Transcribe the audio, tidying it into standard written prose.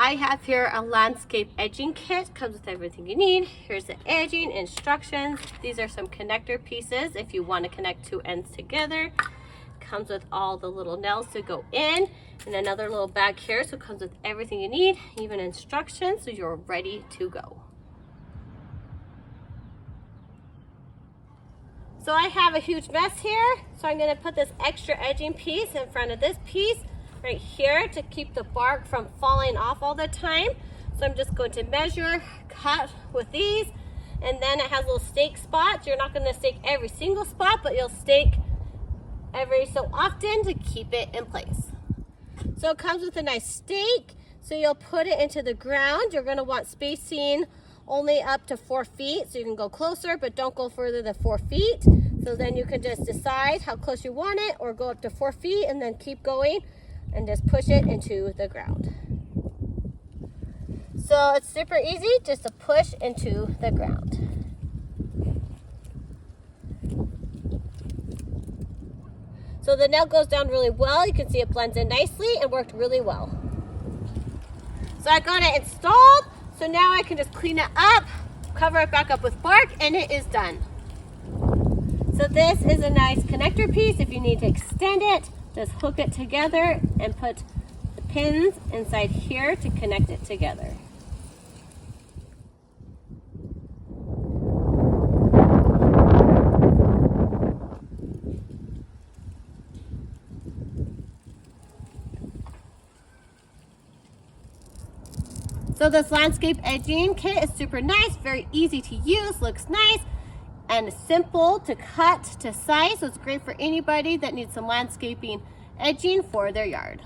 I have here a landscape edging kit. Comes with everything you need. Here's the edging instructions. These are some connector pieces if you want to connect two ends together. Comes with all the little nails to go in, and another little bag here, so it comes with everything you need, even instructions, so you're ready to go. So I have a huge mess here, so I'm going to put this extra edging piece in front of this piece right here to keep the bark from falling off all the time. So I'm just going to measure, cut with these, and then it has little stake spots. You're not going to stake every single spot, but you'll stake every so often to keep it in place. So it comes with a nice stake, so you'll put it into the ground. You're going to want spacing only up to 4 feet, so you can go closer, but don't go further than 4 feet. So then you can just decide how close you want it, or go up to 4 feet and then keep going and just push it into the ground. So it's super easy just to push into the ground. So the nail goes down really well. You can see it blends in nicely and worked really well. So I got it installed. So now I can just clean it up, cover it back up with bark, and it is done. So this is a nice connector piece. If you need to extend it, just hook it together and put the pins inside here to connect it together. So this landscape edging kit is super nice, very easy to use, looks nice, and simple to cut to size. So it's great for anybody that needs some landscaping edging for their yard.